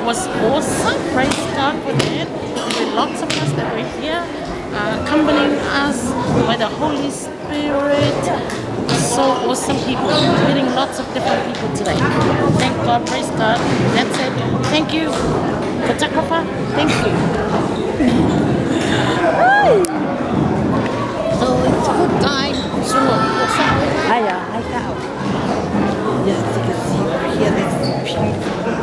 was awesome. Praise God for that. There were lots of us that were here, accompanying us by the Holy Spirit. So awesome people, meeting lots of different people today. Thank God, praise God. That's it. Thank you, photographer. Thank you. So it's a good time. So awesome. Hiya, hi cow. Yes, you can see over here this is beautiful.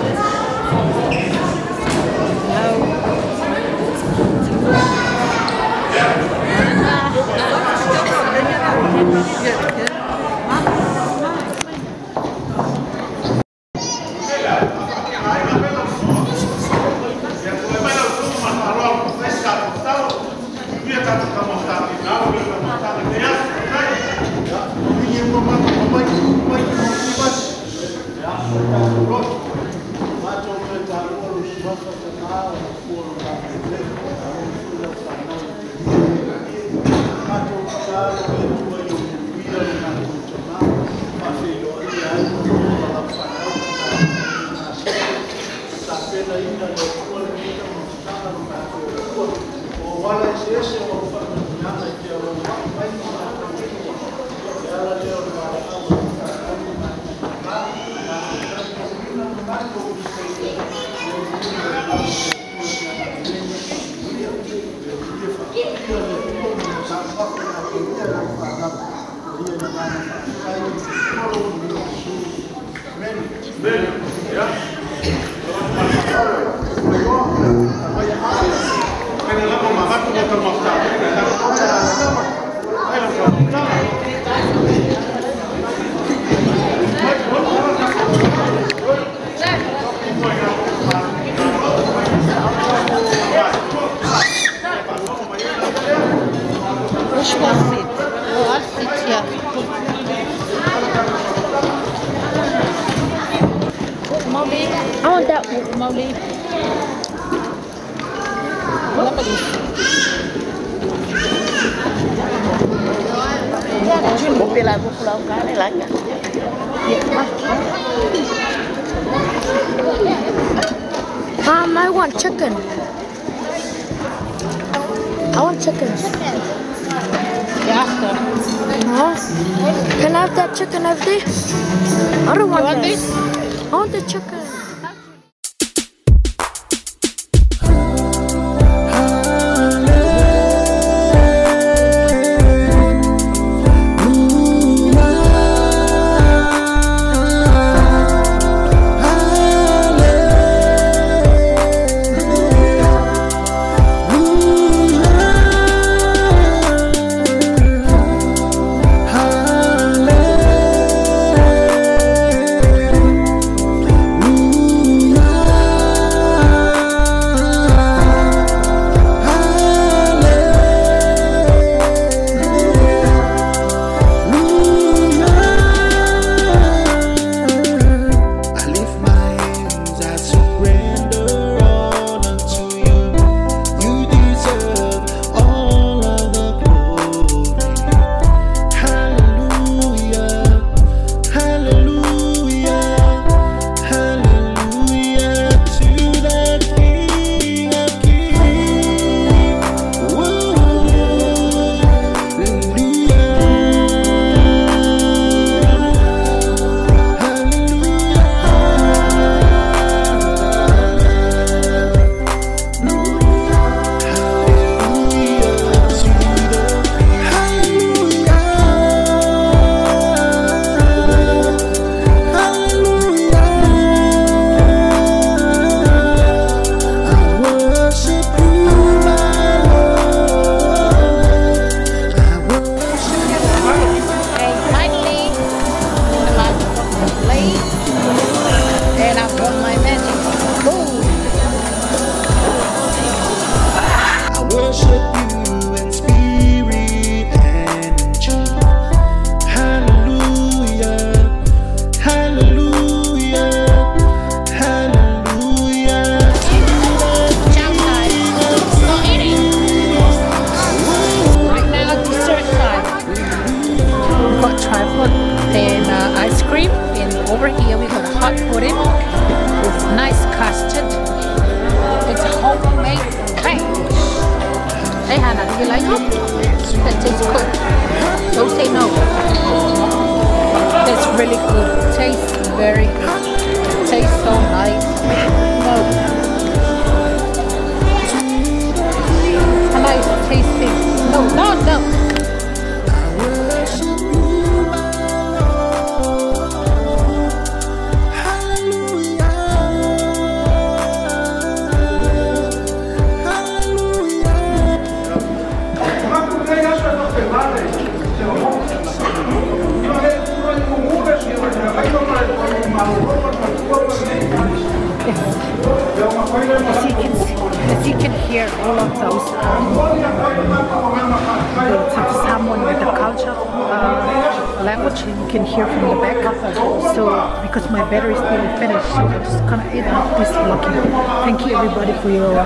Which one seat? Oh, I'll sit here. Molly. I want that one. Molly. I want chicken. I want chicken. Yeah, Huh? Can I have that chicken over there? I don't want that. this? I want the chicken. very good. Tastes so nice. No. A nice tasting. No. As you can hear, all of those someone with the culture language you can hear from the back. So because my battery is nearly finished, so I'm just gonna end up this vlogging. Thank you everybody for your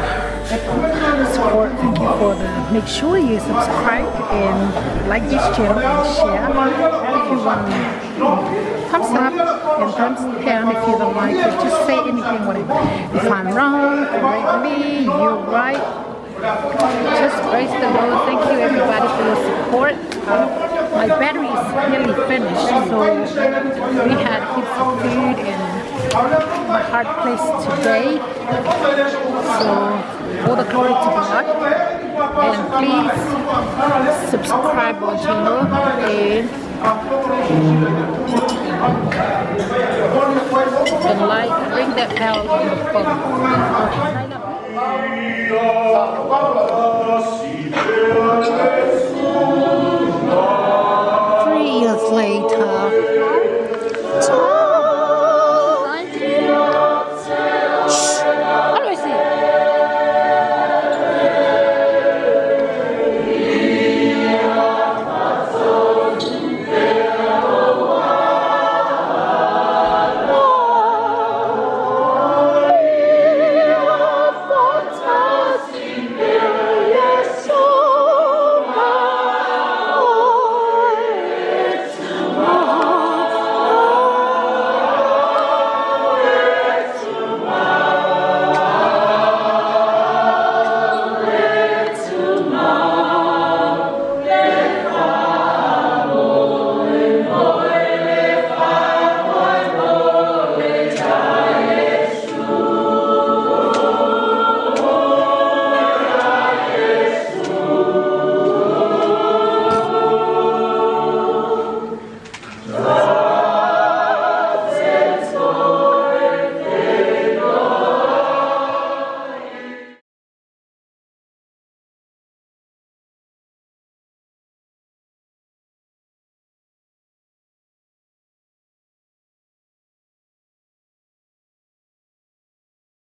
support. Thank you for make sure you subscribe and like this channel and share. If you want thumbs up and thumbs down if you don't like it, just say anything, whatever. If I'm wrong, correct me, you're right, just praise the Lord. Thank you everybody for your support. My battery is nearly finished, so we had heaps of food in my hard place today, so all the glory to God. And please subscribe our channel and like, ring that bell on the phone.